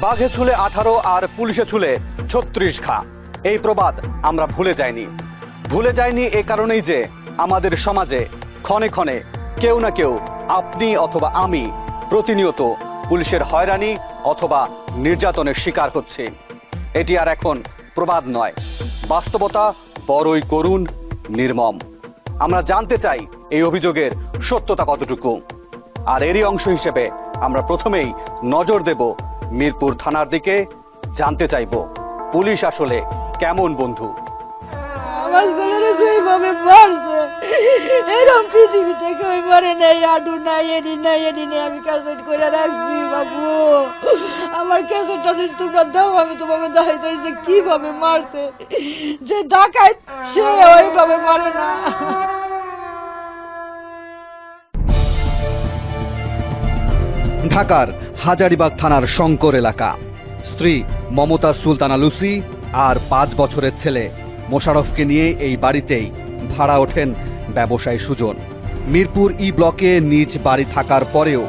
বাঘে ছুলে 18 আর পুলিশে ছুলে 36 ঘা। এই প্রবাদ আমরা ভুলে যাইনি এ কারণেই যে আমাদের সমাজে ক্ষণে ক্ষণে কেউ না কেউ, আপনি অথবা আমি, প্রতিনিয়ত পুলিশের হয়রানি অথবা নির্যাতনের শিকার হচ্ছে। এটি আর এখন প্রবাদ নয়, বাস্তবতা বড়ই করুণ, নির্মম। আমরা জানতে চাই এই অভিযোগের সত্যতা কতটুকু, আর এরই অংশ হিসেবে আমরা প্রথমেই নজর দেব মিরপুর থানার দিকে। জানতে চাইব পুলিশ আসলে কেমন বন্ধু। আমার ছেলেরা যেভাবে মারছে, এরকম পৃথিবীতে কেউ মরে নাই, আডু নাই, এডি নাই, আমি ক্যাসেট করে রাখছি বাবু। আমার ক্যাসেটটা যদি তোমরা দাও, আমি তোমাকে দেখাইতে যে কিভাবে মারছে। যে ডাকাত সে ওইভাবে মারে না। ঢাকার হাজারীবাগ থানার শঙ্কর এলাকা। স্ত্রী মমতা সুলতানা লুসি আর 5 বছরের ছেলে মোশাররফকে নিয়ে এই বাড়িতেই ভাড়া ওঠেন ব্যবসায়ী সুজন। মিরপুর ই ব্লকে নিজ বাড়ি থাকার পরেও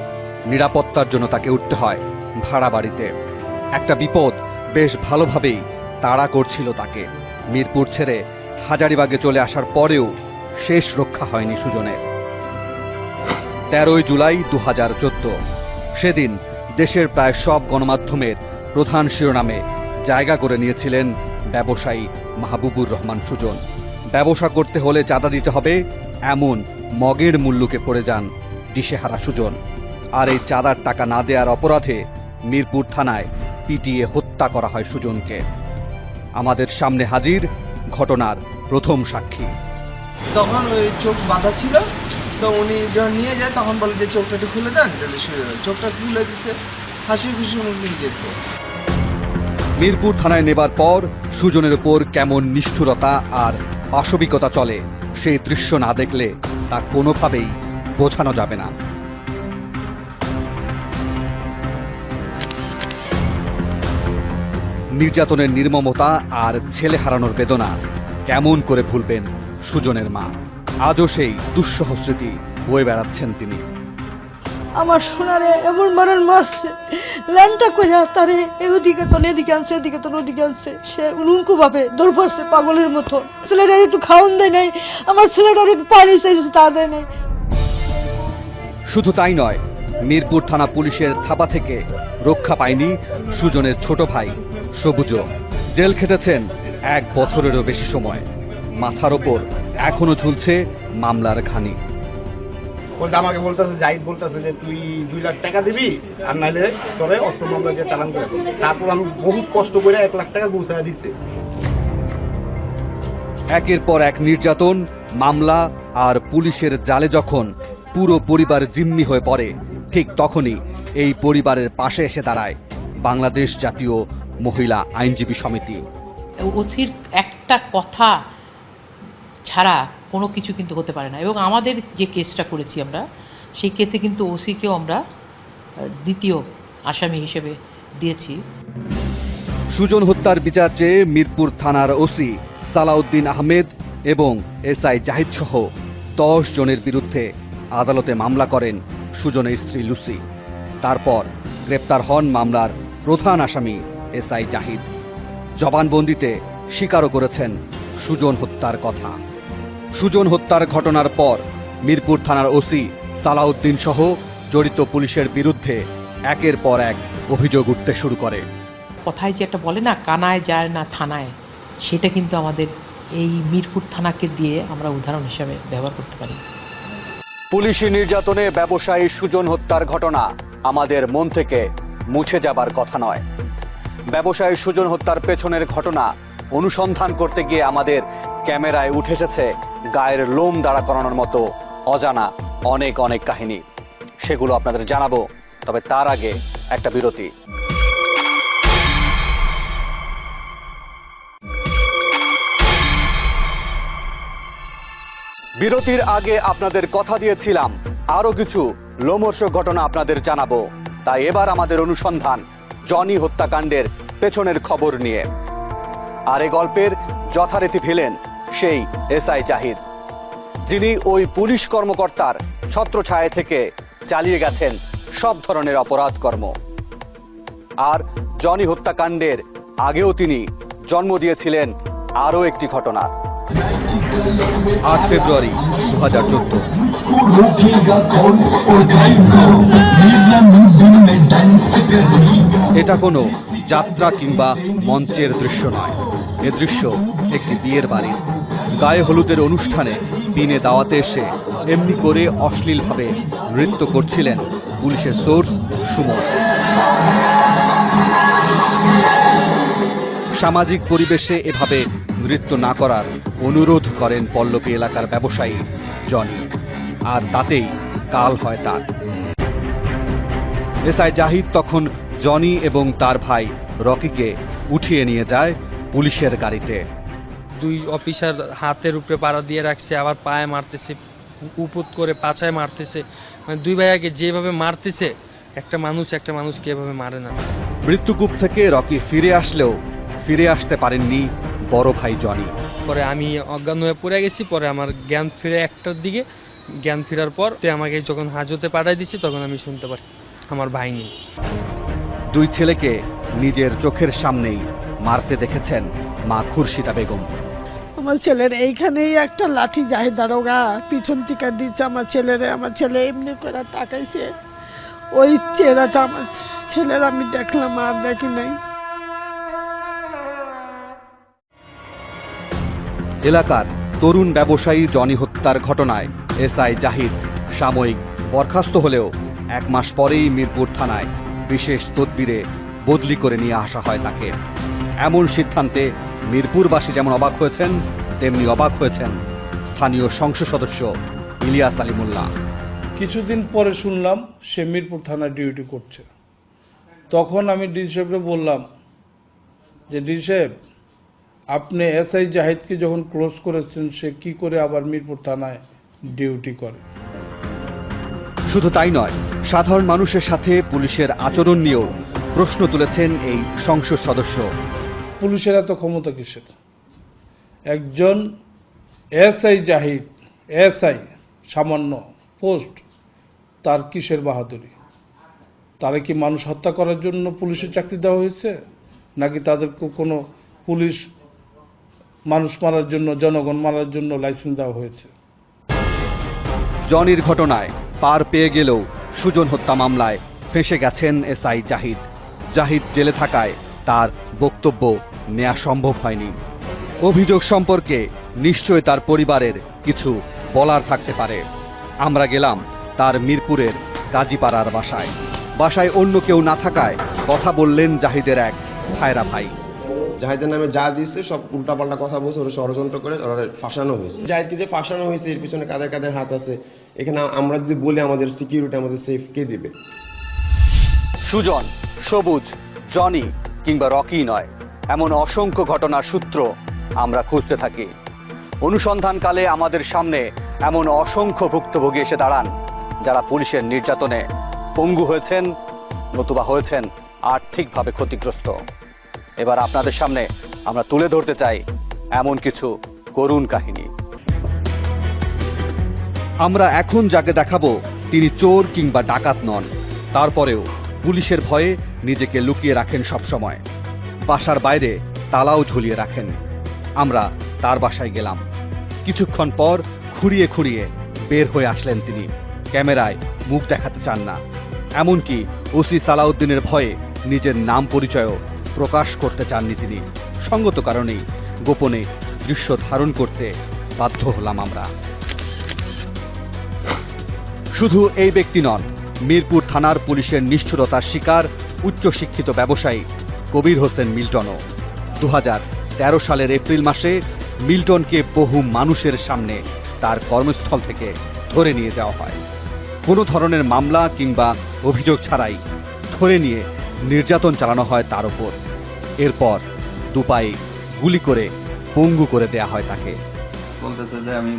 নিরাপত্তার জন্য তাকে উঠতে হয় ভাড়া বাড়িতে। একটা বিপদ বেশ ভালোভাবেই তাড়া করছিল তাকে। মিরপুর ছেড়ে হাজারীবাগে চলে আসার পরেও শেষ রক্ষা হয়নি সুজনের। 13 জুলাই 2014 সেদিন দেশের প্রায় সব গণমাধ্যমের প্রধান শিরোনামে জায়গা করে নিয়েছিলেন ব্যবসায়ী মাহবুবুর রহমান সুজন। ব্যবসা করতে হলে চাঁদা দিতে হবে, এমন মগের মূল্যকে পড়ে যান দিশেহারা সুজন। আর এই চাঁদার টাকা না দেওয়ার অপরাধে মিরপুর থানায় পিটিয়ে হত্যা করা হয় সুজনকে। আমাদের সামনে হাজির ঘটনার প্রথম সাক্ষী। তখন ওই চোখ বাঁধা ছিল, তো উনি যখন নিয়ে যায় তখন বলে যে চোখটা একটু খুলে দেন, চোখটা খুলে দিচ্ছে, হাসি খুশি মুখ নিয়ে গেছে। মিরপুর থানায় নেবার পর সুজনের উপর কেমন নিষ্ঠুরতা আর পাশবিকতা চলে, সেই দৃশ্য না দেখলে তা কোনোভাবেই বোঝানো যাবে না। নির্যাতনের নির্মমতা আর ছেলে হারানোর বেদনা কেমন করে ভুলবেন সুজনের মা। আজও সেই দুঃসহ স্মৃতি বয়ে বেড়াচ্ছেন তিনি। আমার সোনারে এমন মারণ মারছে, ল্যান্ডটা কইরা তারে এদিকে তো এদিকে আনছে, এদিকে তো ওদিকে আনছে। সে উলুঙ্কু ভাবে দৌড় পড়ছে পাগলের মতো। ছেলেটার একটু খাওয়ান দেয় নাই, আমার ছেলেটার একটু পানি চাইছে, তা দেয় নাই। শুধু তাই নয়, মিরপুর থানা পুলিশের থাবা থেকে রক্ষা পায়নি সুজনের ছোট ভাই সবুজ। জেল খেটেছেন 1 বছরেরও বেশি সময়। মাথার ওপর এখনো ঝুলছে মামলার ঘানি। বলতে আমাকে বলতেছে, জাহিদ বলতেছে যে তুই 2 লাখ টাকা দিবি, আর নাইলে তোরে অস্ত্র মামলা দিয়ে চালান করে। তারপর আমি বহুত কষ্ট করে 1 লাখ টাকা পৌঁছায় দিচ্ছে। একের পর এক নির্যাতন, মামলা আর পুলিশের জালে যখন পুরো পরিবার জিম্মি হয়ে পড়ে, ঠিক তখনই এই পরিবারের পাশে এসে দাঁড়ায় বাংলাদেশ জাতীয় মহিলা আইনজীবী সমিতি। ওসির একটা কথা ছাড়া কোনো কিছু কিন্তু হতে পারে না। এবং আমাদের যে কেসটা করেছি আমরা, সেই কেসে কিন্তু ওসিকেও আমরা দ্বিতীয় আসামি হিসেবে দিয়েছি। সুজন হত্যার বিচার চেয়ে মিরপুর থানার ওসি সালাউদ্দিন আহমেদ এবং এসআই জাহিদ সহ 10 জনের বিরুদ্ধে আদালতে মামলা করেন সুজনের স্ত্রী লুসি। তারপর গ্রেপ্তার হন মামলার প্রধান আসামি এসআই জাহিদ। জবানবন্দিতে স্বীকারও করেছেন সুজন হত্যার কথা। সুজন হত্যার ঘটনার পর মিরপুর থানার ওসি সালাউদ্দিন সহ জড়িত পুলিশের বিরুদ্ধে একের পর এক অভিযোগ উঠতে শুরু করে। কথায় যে একটা বলে না, কানায় যায় না থানায়, সেটা কিন্তু আমাদের এই মিরপুর থানাকে দিয়ে আমরা উদাহরণ হিসাবে ব্যবহার করতে পারি। পুলিশি নির্যাতনে ব্যবসায়ী সুজন হত্যার ঘটনা আমাদের মন থেকে মুছে যাবার কথা নয়। ব্যবসায়ী সুজন হত্যার পেছনের ঘটনা অনুসন্ধান করতে গিয়ে আমাদের ক্যামেরায় উঠে এসেছে গায়ের লোম দাঁড়া করানোর মতো অজানা অনেক অনেক কাহিনী। সেগুলো আপনাদের জানাবো, তবে তার আগে একটা বিরতি। বিরতির আগে আপনাদের কথা দিয়েছিলাম আরো কিছু লোমহর্ষক ঘটনা আপনাদের জানাবো। তাই এবার আমাদের অনুসন্ধান জনি হত্যাকাণ্ডের পেছনের খবর নিয়ে। আর এই গল্পের যথারীতি ভিলেন সেই এসআই জাহিদ, যিনি ওই পুলিশ কর্মকর্তার ছত্রছায়া থেকে চালিয়ে গেছেন সব ধরনের অপরাধ কর্ম। আর জনি হত্যাকাণ্ডের আগেও তিনি জন্ম দিয়েছিলেন আরও একটি ঘটনার। 8 ফেব্রুয়ারি 2014। এটা কোনো যাত্রা কিংবা মঞ্চের দৃশ্য নয়, এ দৃশ্য একটি বিয়ের বাড়ি। গায়ে হলুদের অনুষ্ঠানে দিনে দাওয়াতে এসে এমনি করে অশ্লীলভাবে নৃত্য করছিলেন পুলিশের সোর্স সুমন। সামাজিক পরিবেশে এভাবে নৃত্য না করার অনুরোধ করেন পল্লবী এলাকার ব্যবসায়ী জনি, আর তাতেই কাল হয় তার। এসআই জাহিদ তখন জনি এবং তার ভাই রকিকে উঠিয়ে নিয়ে যায় পুলিশের গাড়িতে। 2 অফিসার হাতের উপরে পাড়া দিয়ে রাখছে, আবার পায়ে মারতেছে, উপুত করে পাছায় মারতেছে। মানে 2 ভাইয়াকে যেভাবে মারতেছে, একটা মানুষকে এভাবে মারে না। মৃত্যুকূপ থেকে রকি ফিরে আসলেও ফিরে আসতে পারেননি বড় ভাই জনি। পরে আমি অজ্ঞান হয়ে পড়ে গেছি, পরে আমার জ্ঞান ফিরে 1টার দিকে। জ্ঞান ফেরার পর আমাকে যখন হাজতে পাঠাই দিচ্ছে, তখন আমি শুনতে পারি আমার ভাই নেই। 2 ছেলেকে নিজের চোখের সামনেই মারতে দেখেছেন মা খুরশিদা বেগম। আমার ছেলের এইখানেই একটা লাঠি জাহিদ দারোগা পিছন থেকে দিচ্ছে আমার ছেলে এমনি করে তাকাইছে, ওই চেহারাটা আমার ছেলের আমি দেখলাম, আর দেখি নাই। এলাকার তরুণ ব্যবসায়ী জনি হত্যার ঘটনায় এসআই জাহিদ সাময়িক বরখাস্ত হলেও 1 মাস পরেই মিরপুর থানায় বিশেষ তদবিরে বদলি করে নিয়ে আসা হয় তাকে। এমন সিদ্ধান্তে মিরপুরবাসী যেমন অবাক হয়েছেন, তেমনি অবাক হয়েছেন স্থানীয় সংসদ সদস্য ইলিয়াস আলী মোল্লা। কিছুদিন পরে শুনলাম সে মিরপুর থানায় ডিউটি করছে। তখন আমি ডিসি সাহেবকে বললাম যে ডিসি সাহেব, আপনি এসআই জাহিদকে যখন ক্লোজ করেছেন, সে কি করে আবার মিরপুর থানায় ডিউটি করে? শুধু তাই নয়, সাধারণ মানুষের সাথে পুলিশের আচরণ নিয়েও প্রশ্ন তুলেছেন এই সংসদ সদস্য। পুলিশের এত ক্ষমতা কিসের? একজন এসআই জাহিদ, এসআই সামান্য পোস্ট, তার কিসের বাহাদুরি? তারা কি মানুষ হত্যা করার জন্য পুলিশের চাকরি দেওয়া হয়েছে, নাকি তাদেরকে কোনো পুলিশ মানুষ মারার জন্য, জনগণ মারার জন্য লাইসেন্স দেওয়া হয়েছে? জনির ঘটনায় পার পেয়ে গেলেও সুজন হত্যা মামলায় ফেঁসে গেছেন এসআই জাহিদ। জাহিদ জেলে থাকায় তার বক্তব্য নেওয়া সম্ভব হয়নি। অভিযোগ সম্পর্কে নিশ্চয় তার পরিবারের কিছু বলার থাকতে পারে। আমরা গেলাম তার মিরপুরের গাজীপাড়ার বাসায় অন্য কেউ না থাকায় কথা বললেন জাহিদের এক ভাইরা ভাই। জাহিদের নামে যা দিচ্ছে সব উল্টাপাল্টা কথা বলছে, ওরা ষড়যন্ত্র করে ওরা ফাঁসানো হয়েছে। জাহিদকে যে ফাঁসানো হয়েছে, এর পিছনে কাদের কাদের হাত আছে, এখানে আমরা যদি বলি আমাদের সিকিউরিটি, আমাদের সেফ কে দিবে? সুজন, সবুজ, জনি কিংবা রকি নয়, এমন অসংখ্য ঘটনার সূত্র আমরা খুঁজতে থাকি। অনুসন্ধানকালে আমাদের সামনে এমন অসংখ্য ভুক্তভোগী এসে দাঁড়ান যারা পুলিশের নির্যাতনে পঙ্গু হয়েছেন, নতুবা হয়েছেন আর্থিকভাবে ক্ষতিগ্রস্ত। এবার আপনাদের সামনে আমরা তুলে ধরতে চাই এমন কিছু করুণ কাহিনী। আমরা এখন যাকে দেখাবো তিনি চোর কিংবা ডাকাত নন, তারপরেও পুলিশের ভয়ে নিজেকে লুকিয়ে রাখেন সবসময়। বাসার বাইরে তালাও ঝুলিয়ে রাখেন। আমরা তার বাসায় গেলাম। কিছুক্ষণ পর খুঁড়িয়ে বের হয়ে আসলেন তিনি। ক্যামেরায় মুখ দেখাতে চান না, এমনকি ওসি সালাউদ্দিনের ভয়ে নিজের নাম পরিচয়ও প্রকাশ করতে চাননি তিনি। সঙ্গত কারণেই গোপনে দৃশ্য ধারণ করতে বাধ্য হলাম আমরা। শুধু এই ব্যক্তি নন, মিরপুর থানার পুলিশের নিষ্ঠুরতার শিকার উচ্চশিক্ষিত ব্যবসায়ী কবির হোসেন মিল্টনও। 2013 সালের এপ্রিল মাসে মিল্টনকে বহু মানুষের সামনে তার কর্মস্থল থেকে ধরে নিয়ে যাওয়া হয়। কোনো ধরনের মামলা কিংবা অভিযোগ ছাড়াই ধরে নিয়ে নির্যাতন চালানো হয় তার উপর। এরপর দুপায়ে গুলি করে পঙ্গু করে দেয়া হয় তাকে। বলতেছে যে আমি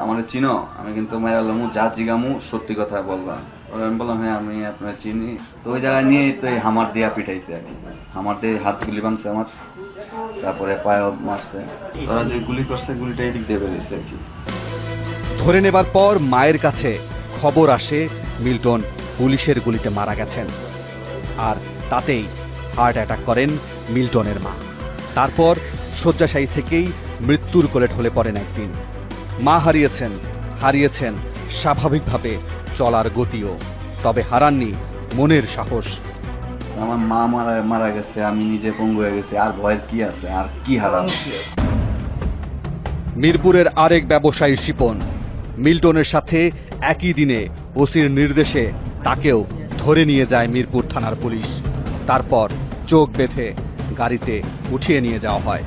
আমার চিনো, আমি কিন্তু মায়ালামু যা জিগামু সত্যি কথা বললাম। আমি বললাম হ্যাঁ আমি আপনার চিনি। তো ওই জায়গায় নিয়ে তো এই হামার দিয়া পিঠাইছে আর কি, হামার দিয়ে হাত গুলি ভাঙছে আমার, তারপরে পায়ে মারছে। তোরা যে গুলি করছে গুলিটা এদিক দিয়ে বেরিয়েছে আর কি। ধরে নেবার পর মায়ের কাছে খবর আসে মিল্টন পুলিশের গুলিতে মারা গেছেন, আর তাতেই হার্ট অ্যাটাক করেন মিল্টনের মা। তারপর শয্যাশায়ী থেকেই মৃত্যুর কোলে ঢলে পড়েন একদিন। মা হারিয়েছেন স্বাভাবিকভাবে চলার গতিও, তবে হারাননি মনের সাহস। আমার মা মারা গেছে, আমি নিজে পঙ্গু হয়ে গেছি, আর ভয়ের কি আছে, আর কি হারানো। মিরপুরের আরেক ব্যবসায়ী শিপন মিল্টনের সাথে একই দিনে ওসির নির্দেশে তাকেও ধরে নিয়ে যায় মিরপুর থানার পুলিশ। তারপর চোখ বেঁধে গাড়িতে উঠিয়ে নিয়ে যাওয়া হয়।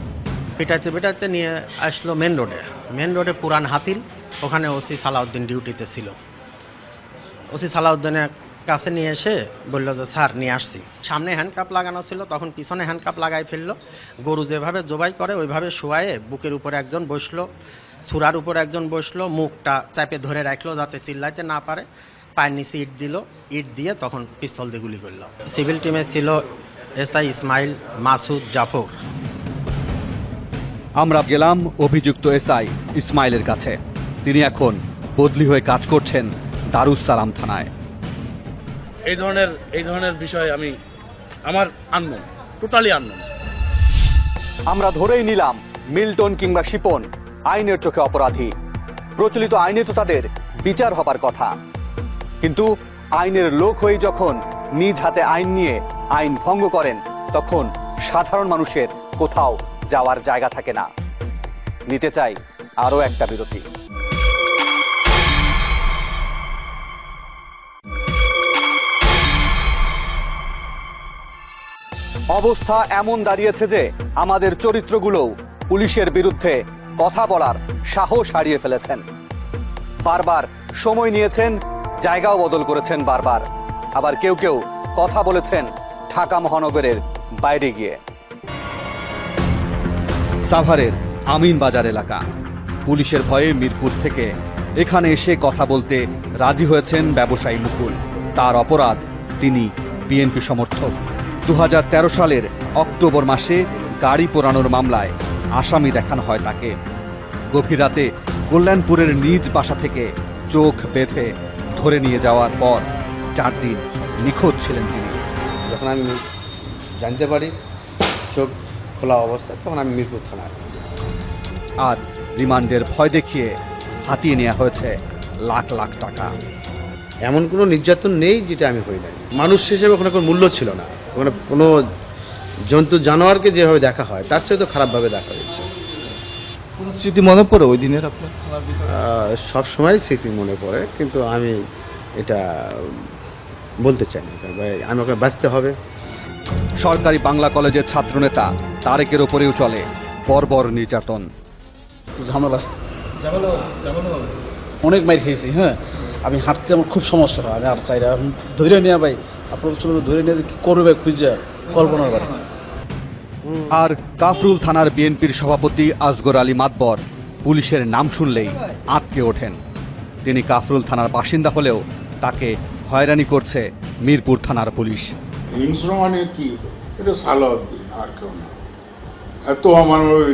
পিটাচ্ছে নিয়ে আসলো মেন রোডে পুরান হাতিল, ওখানে ওসি সালাউদ্দিন ডিউটিতে ছিল। ওসি সালাউদ্দিনের কাছে নিয়ে এসে বলল যে স্যার নিয়ে আসছি। সামনে হ্যান্ডকাপ লাগানো ছিল, তখন পিছনে হ্যান্ডকাপ লাগাই ফেললো। গরু যেভাবে জবাই করে ওইভাবে শোয়ায়ে বুকের উপর একজন বসলো, চূড়ার উপর একজন বসলো, মুখটা চাপে ধরে রাখলো যাতে চিল্লাইতে না পারে। পায়ের নিচে ইট দিয়ে তখন পিস্তল দিয়ে গুলি করলো। সিভিল টিমে ছিল এসআই ইসমাইল, মাসুদ, জাফর। আমরা গেলাম অভিযুক্ত এসআই ইসমাইলের কাছে। তিনি এখন বদলি হয়ে কাজ করছেন দারুস সালাম থানায়। এই ধরনের বিষয় আমার আননোন, টোটালি আননোন। আমরা ধরেই নিলাম মিল্টন কিংবা শিপন আইনের চোখে অপরাধী। প্রচলিত আইনে তো তাদের বিচার হবার কথা, কিন্তু আইনের লোক হয়ে যখন নিজ হাতে আইন নিয়ে আইন ভঙ্গ করেন, তখন সাধারণ মানুষের কোথাও যাওয়ার জায়গা থাকে না। নিতে চাই আরো একটা বিরতি। অবস্থা এমন দাঁড়িয়েছে যে আমাদের চরিত্রগুলোও পুলিশের বিরুদ্ধে কথা বলার সাহস হারিয়ে ফেলেছেন। বারবার সময় নিয়েছেন, জায়গাও বদল করেছেন বারবার। আবার কেউ কেউ কথা বলেছেন ঢাকা মহানগরের বাইরে গিয়ে। সাভারের আমিন বাজার এলাকা, পুলিশের ভয়ে মিরপুর থেকে এখানে এসে কথা বলতে রাজি হয়েছেন ব্যবসায়ী মুকুল। তার অপরাধ, তিনি বিএনপি সমর্থক। 2013 সালের অক্টোবর মাসে গাড়ি পোড়ানোর মামলায় আসামি দেখানো হয় তাকে। গভীর রাতে কল্যাণপুরের নিজ বাসা থেকে চোখ বেঁধে ধরে নিয়ে যাওয়ার পর 4 দিন নিখোঁজ ছিলেন তিনি। যখন আমি জানতে পারি চোখ খোলা অবস্থা, তখন আমি মিরপুর থানায়। আর রিমান্ডের ভয় দেখিয়ে হাতিয়ে নেওয়া হয়েছে লাখ লাখ টাকা। এমন কোনো নির্যাতন নেই যেটা আমি হই নাই। মানুষ হিসেবে ওখানে কোনো মূল্য ছিল না। ওখানে কোনো জন্তু জানোয়ারকে যেভাবে দেখা হয় তার চেয়ে তো খারাপভাবে দেখা হয়েছে। কোন স্মৃতি মনে পড়ে ওই দিনের আপনার? সব সময় স্মৃতি মনে পড়ে, কিন্তু আমি এটা বলতে চাই না। আমি ওখানে বাঁচতে হবে। সরকারি বাংলা কলেজের ছাত্রনেতা তারেকের ওপরেও চলে বর্বর নির্যাতন। ঝামেলা অনেক মাইর খেয়েছি। হ্যাঁ, আমি হাঁটতে আমার খুব সমস্যা হয়। আমি আর চাইরা ধরে নিয়ে ভাই আপনার চলে ধরে নিয়ে কি করবে খুঁজে কল্পনার বাড়ি। আর কাফরুল থানার বিএনপির সভাপতি আসগর আলী মাতবর পুলিশের নাম শুনলেই আঁতকে ওঠেন। তিনি কাফরুল থানার বাসিন্দা হলেও তাকে হয়রানি করছে মিরপুর থানার পুলিশ। হিংস্র মানে কি? এটা সালাউদ্দিন, আর কেউ না। এত আমার ওই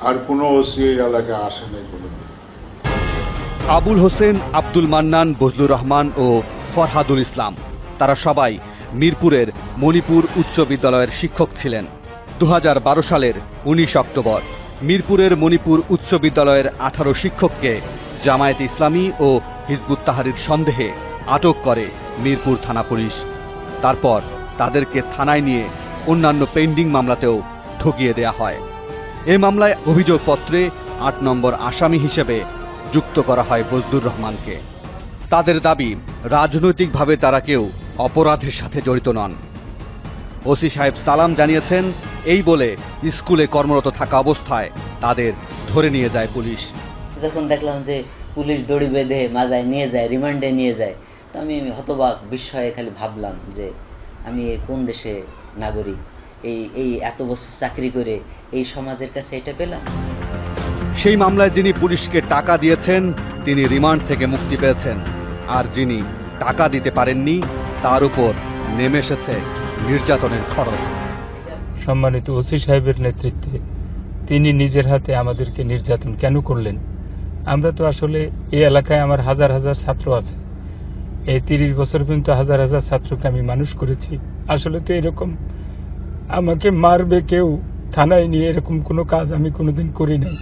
আর কোনো ওসি এলাকায় আসে নাই কোনোদিন। আবুল হোসেন, আব্দুল মান্নান, বজলুর রহমান ও ফরহাদুল ইসলাম, তারা সবাই মিরপুরের মণিপুর উচ্চ বিদ্যালয়ের শিক্ষক ছিলেন। 2012 সালের 19 অক্টোবর মিরপুরের মণিপুর উচ্চ বিদ্যালয়ের 18 শিক্ষককে জামায়াতে ইসলামী ও হিজবুত তাহরীর সন্দেহে আটক করে মিরপুর থানা পুলিশ। তারপর তাদেরকে থানায় নিয়ে অন্যান্য পেন্ডিং মামলাতেও ঠকিয়ে দেয়া হয়। এই মামলায় অভিযোগপত্রে 8 নম্বর আসামি হিসেবে যুক্ত করা হয় বজলুর রহমানকে। তাদের দাবি, রাজনৈতিকভাবে তারা কেউ অপরাধের সাথে জড়িত নন। ওসি সাহেব সালাম জানিয়েছেন, এই বলে স্কুলে কর্মরত থাকা অবস্থায় তাদের ধরে নিয়ে যায় পুলিশ। যখন দেখলাম যে পুলিশ দড়ি বেঁধে মাজায় নিয়ে যায়, রিমান্ডে নিয়ে যায়, তো আমি হতবাক বিস্ময়ে খালি ভাবলাম যে আমি কোন দেশে নাগরিক, এই এত বছর চাকরি করে এই সমাজের কাছে এটা পেলাম। সেই মামলায় যিনি পুলিশকে টাকা দিয়েছেন তিনি রিমান্ড থেকে মুক্তি পেয়েছেন, আর যিনি টাকা দিতে পারেননি তার উপর নেমে এসেছে নির্যাতনের খড়গ। সম্মানিত ওসি সাহেবের নেতৃত্বে তিনি নিজের হাতে আমাদেরকে নির্যাতন কেন করলেন? আমরা তো আসলে এই এলাকায় আমার হাজার হাজার ছাত্র আছে, এই 30 বছর কিন্তু হাজার হাজার ছাত্রকে আমি মানুষ করেছি। আসলে তো এরকম আমাকে মারবে কেউ থানায় নিয়ে, এরকম কোনো কাজ আমি কোনোদিন করি নাই।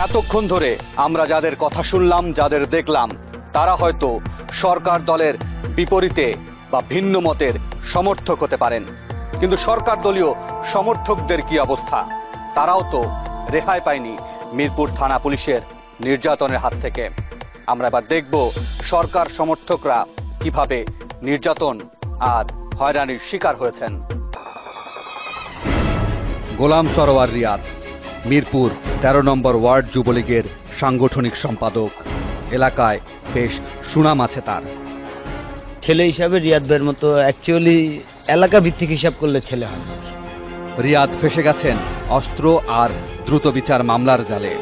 এতক্ষণ ধরে আমরা যাদের কথা শুনলাম, যাদের দেখলাম, তারা হয়তো সরকার দলের বিপরীতে বা ভিন্ন মতের সমর্থক হতে পারেন, কিন্তু সরকার দলীয় সমর্থকদের কি অবস্থা? তারাও তো রেহাই পায়নি মিরপুর থানা পুলিশের নির্যাতনের হাত থেকে। আমরা এবার দেখব সরকার সমর্থকরা কিভাবে নির্যাতন আর হয়রানির শিকার হয়েছেন। গোলাম সরোয়ার রিয়াদ, মিরপুর 13 নম্বর ওয়ার্ড যুবলীগের সাংগঠনিক সম্পাদক। এলাকায় বেশ সুনাম আছে তার। ছেলে হিসাবে রিয়াদ ভাইয়ের মতো অ্যাকচুয়ালি এলাকা ভিত্তিক হিসাব করলে ছেলে হয়। রিয়াদ ফেসে গেছেন অস্ত্র আর দ্রুত বিচার মামলার জালে।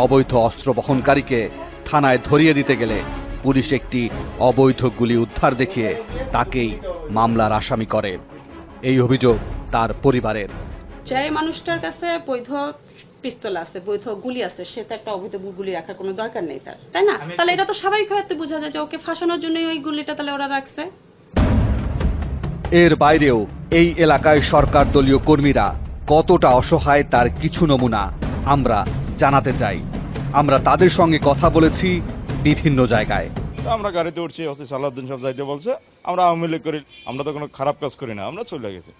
অবৈধ অস্ত্র বহনকারীকে থানায় ধরিয়ে দিতে গেলে পুলিশ একটি অবৈধ গুলি উদ্ধার দেখিয়ে তাকেই মামলার আসামি করে। এই অভিযোগ তার পরিবারের। যে মানুষটার কাছে বৈধ পিস্তল আছে, বৈধ গুলি আছে, সে তো একটা অবৈধ গুলি রাখার কোনো দরকার নেই তার, তাই না? তাহলে এটা তো স্বাভাবিকভাবে বোঝা যায় যে ওকে ফাঁসানোর জন্যই ওই গুলিটা তাহলে ওরা রাখছে। এর বাইরেও এই এলাকায় সরকার দলীয় কর্মীরা কতটা অসহায় তার কিছু নমুনা আমরা জানাতে চাই। আমরা তাদের সঙ্গে কথা বলেছি বিভিন্ন জায়গায়। আমরা গাড়িতে উঠছি, ওসি সালাউদ্দিন সাহেব যাইতে বলছে, আমরা আওয়ামী লীগ করি, আমরা তো কোনো খারাপ কাজ করি না, আমরা চলে গেছি।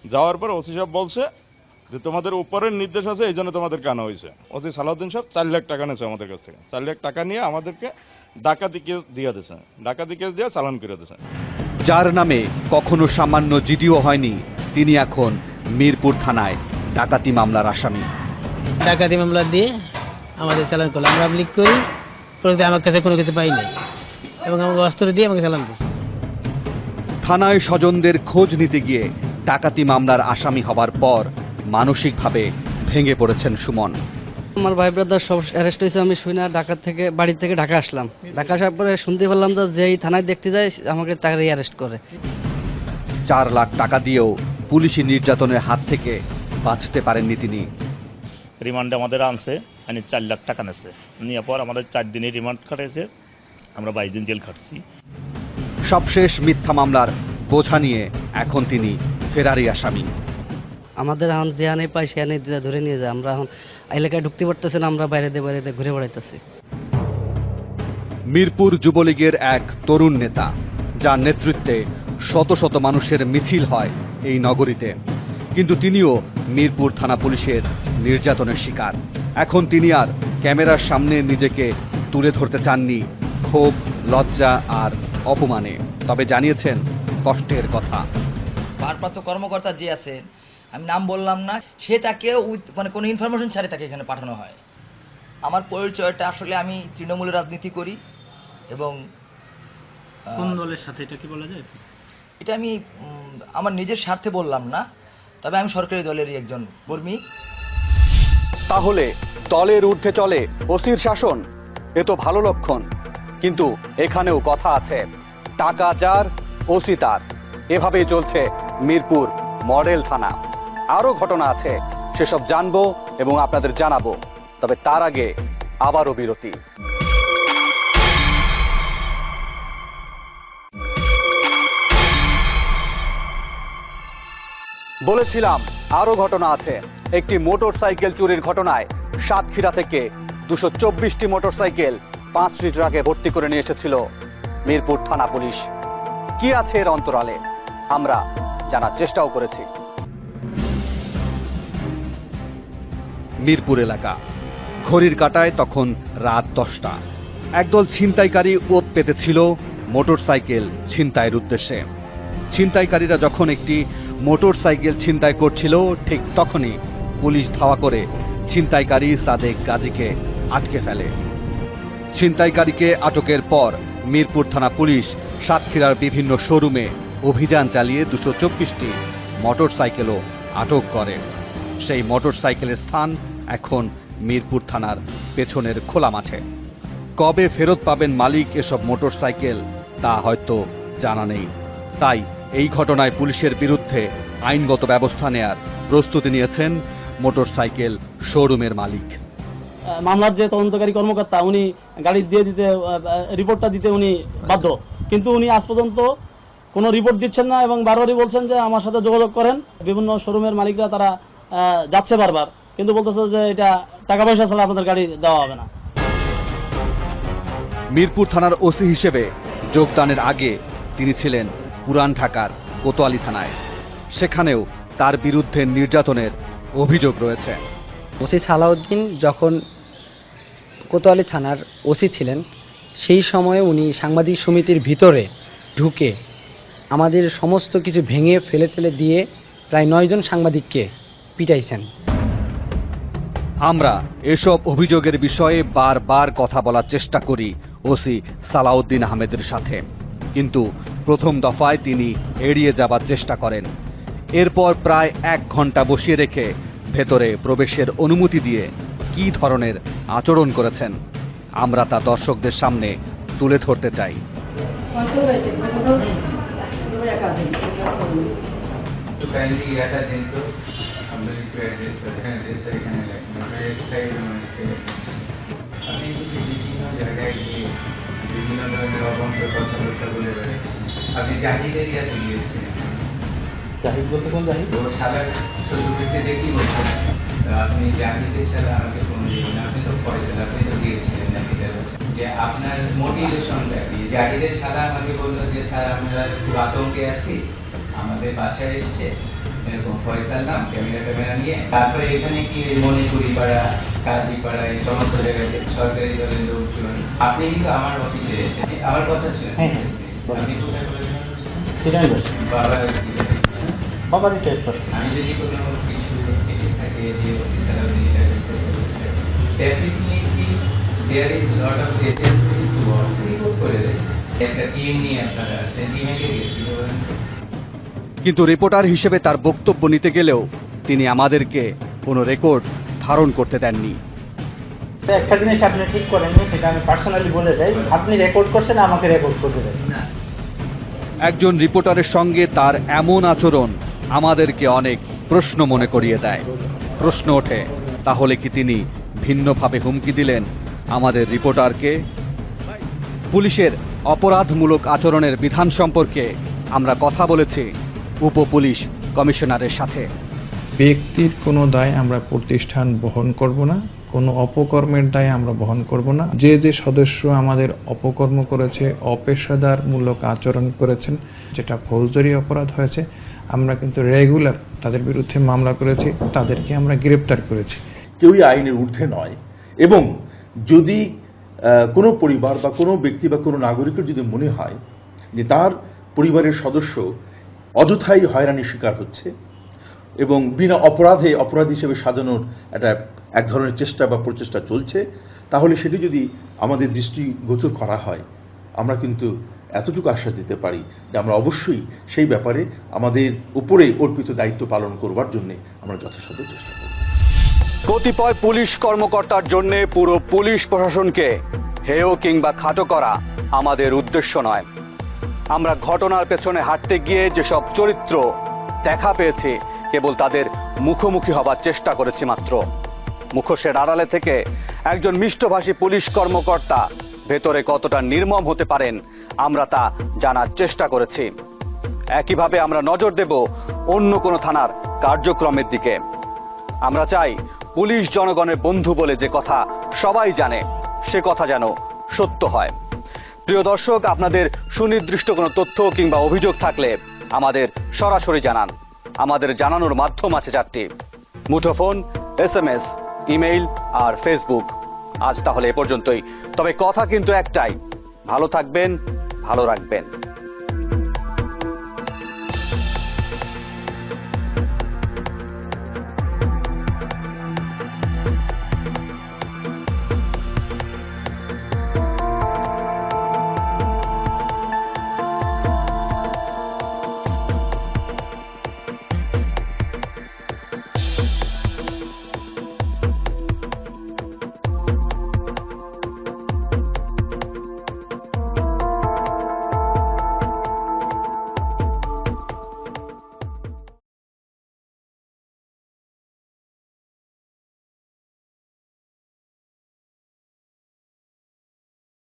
যাওয়ার পর ওসি সাহেব বলছে যে তোমাদের উপরের নির্দেশ আছে, এই জন্য তোমাদেরকে আনা হয়েছে। ওসি সালাউদ্দিন সাহেব 4 লাখ টাকা নিয়েছে আমাদের কাছ থেকে। 4 লাখ টাকা নিয়ে আমাদেরকে ডাকাতি কেস দিয়ে দিয়েছে, ডাকাতি কেস দিয়ে চালান করে দিয়েছে। যার নামে কখনো সামান্য জিডিও হয়নি, তিনি এখন মিরপুর থানায় ডাকাতি মামলার আসামি। ডাকাতি মামলা দিয়ে আমাদের চালান করলো, আমরা লিক করি, পরে আমার কাছে কোনো কিছু পাই নাই এবং আমাকে অস্ত্র দিয়ে আমাকে চালান করছে। থানায় স্বজনদের খোঁজ নিতে গিয়ে ডাকাতি মামলার আসামি হবার পর মানসিকভাবে ভেঙে পড়েছেন সুমন। আমার ভাই ব্রাদার সব অ্যারেস্ট হয়েছে, আমি শুই না ঢাকা থেকে, বাড়ি থেকে ঢাকা আসলাম। ঢাকা আসার পরে শুনতে পারলাম যে যেই থানায় দেখতে যায় আমাকে তাকে অ্যারেস্ট করে। 4 লাখ টাকা দিয়েও পুলিশি নির্যাতনের হাত থেকে বাঁচতে পারেননি তিনি। রিমান্ডে আমাদের আনছে, 4 লাখ টাকা নেছে, নিয়ে পর আমাদের 4 দিনের রিমান্ড খাটাইছে, আমরা 22 দিন জেল খাটছি। সবশেষ মিথ্যা মামলার বোঝা নিয়ে এখন তিনি ফেরারি আসামি। আমাদের এখন যে আনে পাই সে আনে ধরে নিয়ে যায়। আমরা এখন এলাকায় ঢুকতে পারতেছি না, আমরা বাইরে দিয়ে ঘুরে বেড়াইতেছি। মিরপুর যুবলীগের এক তরুণ নেতা, যার নেতৃত্বে শত শত মানুষের মিছিল হয় এই নগরীতে, কিন্তু তিনিও মিরপুর থানা পুলিশের নির্যাতনের শিকার। এখন তিনি আর ক্যামেরার সামনে নিজেকে তুলে ধরতে চাননি ক্ষোভ, লজ্জা আর অপমানে, তবে জানিয়েছেন কষ্টের কথা। ভারপ্রাপ্ত কর্মকর্তা যে আছেন, আমি নাম বললাম না, সে তাকে মানে কোনো ইনফরমেশন ছাড়ে তাকে এখানে পাঠানো হয়। আমার পরিচয়টা আসলে আমি তৃণমূলের রাজনীতি করি এবং কোন দলের সাথে এটা কি বলা যায়? এটা আমি আমার নিজের স্বার্থে বললাম না, তবে আমি সরকারি দলেরই একজন কর্মী। তাহলে দলের ঊর্ধ্বে চলে ওসির শাসন, এ তো ভালো লক্ষণ। কিন্তু এখানেও কথা আছে, টাকা যার ওসি তার। এভাবেই চলছে মিরপুর মডেল থানা। আরো ঘটনা আছে, সেসব জানবো এবং আপনাদের জানাবো, তবে তার আগে আবারও বিরতি। বলেছিলাম আরো ঘটনা আছে। একটি মোটর সাইকেল চুরির ঘটনায় সাতক্ষীরা থেকে 224টি মোটরসাইকেল 5টি ট্রাকে ভর্তি করে নিয়ে এসেছিল মিরপুর থানা পুলিশ। কি আছে এর অন্তরালে আমরা জানার চেষ্টাও করেছি। মিরপুর এলাকা, ঘড়ির কাঁটায় তখন রাত 10টা। একদল ছিনতাইকারী ওত পেতেছিল মোটরসাইকেল ছিনতাইয়ের উদ্দেশ্যে। ছিনতাইকারীরা যখন একটি মোটরসাইকেল ছিনতাই করছিল, ঠিক তখনই পুলিশ ধাওয়া করে ছিনতাইকারী সাদেক গাজীকে আটকে ফেলে। ছিনতাইকারীকে আটকের পর মিরপুর থানা পুলিশ সাতক্ষীরার বিভিন্ন শোরুমে অভিযান চালিয়ে 224টি মোটরসাইকেলও আটক করে। সেই মোটরসাইকেলের স্থান এখন মিরপুর থানার পেছনের খোলা মাঠে। কবে ফেরত পাবেন মালিক এসব মোটরসাইকেল তা হয়তো জানা নেই। তাই এই ঘটনায় পুলিশের বিরুদ্ধে আইনগত ব্যবস্থা নেয়ার প্রস্তুতি নিয়েছেন মোটরসাইকেল শোরুমের মালিক। মামলার যে তদন্তকারী কর্মকর্তা উনি গাড়ি দিয়ে দিতে রিপোর্টটা দিতে উনি বাধ্য, কিন্তু উনি আজ পর্যন্ত কোনো রিপোর্ট দিচ্ছেন না এবং বারবারই বলছেন যে আমার সাথে যোগাযোগ করেন। বিভিন্ন শোরুমের মালিকরা তারা যাচ্ছে বারবার, কিন্তু বলতেছে যে এটা টাকা পয়সা ছাড়া আপনাদের গাড়ি দেওয়া হবে না। মিরপুর থানার ওসি হিসেবে যোগদানের আগে তিনি ছিলেন পুরান ঢাকার কোতোয়ালি থানায়। সেখানেও তার বিরুদ্ধে নির্যাতনের অভিযোগ রয়েছে। ওসি সালাউদ্দিন যখন কোতোয়ালি থানার ওসি ছিলেন সেই সময়ে উনি সাংবাদিক সমিতির ভিতরে ঢুকে আমাদের সমস্ত কিছু ভেঙে ফেলে ফেলে দিয়ে প্রায় 9 জন সাংবাদিককে পিটাইছেন। আমরা এসব অভিযোগের বিষয়ে বারবার কথা বলার চেষ্টা করি ওসি সালাউদ্দিন আহমেদের সাথে, কিন্তু প্রথম দফায় তিনি এড়িয়ে যাবার চেষ্টা করেন। এরপর প্রায় 1 ঘন্টা বসিয়ে রেখে ভেতরে প্রবেশের অনুমতি দিয়ে কী ধরনের আচরণ করেছেন আমরা তা দর্শকদের সামনে তুলে ধরতে চাই। বিভিন্ন ধরনের অবংশের কথাবার্তা বলে বেড়াচ্ছেন। আপনি জাহিদ এরিয়াতে গিয়েছেন। জাহিদ বলতে কোন জাহিদ? ও সাদা চতুর্থীতে দেখি বলছেন আপনি জাহিদের সাথে আমাকে ফোন দিবেন। আপনি তো ফয়সাল, আপনি তো গিয়েছিলেন জাহিদের, যে আপনার মোটিভেশনটা কি? জাহিদের সাদা আমাকে বললো যে স্যার আমরা খুব আতঙ্কে আছি, আমাদের বাসায় এসছে এরকম ফয়সাল নাম ক্যামেরা নিয়ে। তারপরে এখানে কি মণিপুরি পাড়া, কাজী পাড়া, এই সমস্ত জায়গায় সরকারি দলের লোকজন। আপনি কিন্তু আমার অফিসে এসেছেন, আমার কথা ছিল। আপনি কোথায় করেছেন? বাবা রিটায়ার করছেন। আমি যদি কোনো কিছু থেকে থাকে যে office definitely there is lot of agencies to work, report করে দেয়। একটা টিম নিয়ে আপনারা আসছেন, টিমে কে গেছিল? কিন্তু রিপোর্টার হিসেবে তার বক্তব্য নিতে গেলেও তিনি আমাদেরকে কোনো রেকর্ড ধারণ করতে দেননি। একটা জিনিস আপনি ঠিক করেননি, সেটা আমি পার্সোনালি বলে যাই, আপনি রেকর্ড করছেন, আমাকে রেকর্ড করতে দেন না। একজন রিপোর্টারের সঙ্গে তার এমন আচরণ আমাদেরকে অনেক প্রশ্ন মনে করিয়ে দেয়। প্রশ্ন ওঠে, তাহলে কি তিনি ভিন্নভাবে হুমকি দিলেন আমাদের রিপোর্টারকে? পুলিশের অপরাধমূলক আচরণের বিধান সম্পর্কে আমরা কথা বলেছি উপপুলিশ কমিশনারের সাথে। ব্যক্তির কোনো দায় আমরা প্রতিষ্ঠান বহন করব না, কোনো অপকর্মের দায় আমরা বহন করব না। যে যে সদস্য আমাদের অপকর্ম করেছে, অপেশাদারমূলক আচরণ করেছেন, যেটা ফৌজদারি অপরাধ হয়েছে, আমরা কিন্তু রেগুলার তাদের বিরুদ্ধে মামলা করেছি, তাদেরকে আমরা গ্রেপ্তার করেছি। কেউই আইনের ঊর্ধ্বে নয়, এবং যদি কোনো পরিবার বা কোনো ব্যক্তি বা কোনো নাগরিকের যদি মনে হয় যে তার পরিবারের সদস্য অযথাই হয়রানির শিকার হচ্ছে এবং বিনা অপরাধে অপরাধ হিসেবে সাজানোর এক ধরনের চেষ্টা বা প্রচেষ্টা চলছে, তাহলে সেটি যদি আমাদের দৃষ্টিগোচর করা হয়, আমরা কিন্তু এতটুকু আশ্বাস দিতে পারি যে আমরা অবশ্যই সেই ব্যাপারে আমাদের উপরে অর্পিত দায়িত্ব পালন করবার জন্য আমরা যথাসাধ্য চেষ্টা করব। কতিপয় পুলিশ কর্মকর্তার জন্য পুরো পুলিশ প্রশাসনকে হেয় কিংবা খাটো করা আমাদের উদ্দেশ্য নয়। আমরা ঘটনার পেছনে হাঁটতে গিয়ে যেসব চরিত্র দেখা পেয়েছি, কেবল তাদের মুখোমুখি হবার চেষ্টা করেছি মাত্র। মুখোশের আড়ালে থেকে একজন মিষ্টভাষী পুলিশ কর্মকর্তা ভেতরে কতটা নির্মম হতে পারেন আমরা তা জানার চেষ্টা করেছি। একইভাবে আমরা নজর দেব অন্য কোনো থানার কার্যক্রমের দিকে। আমরা চাই পুলিশ জনগণের বন্ধু বলে যে কথা সবাই জানে, সে কথা যেন সত্য হয়। প্রিয় দর্শক, আপনাদের সুনির্দিষ্ট কোনো তথ্য কিংবা অভিযোগ থাকলে আমাদের সরাসরি জানান। আমাদের জানানোর মাধ্যম আছে 4টি: মুঠোফোন, SMS, ইমেইল আর ফেসবুক। আজ তাহলে এ পর্যন্তই, তবে কথা কিন্তু একটাই, ভালো থাকবেন, ভালো রাখবেন।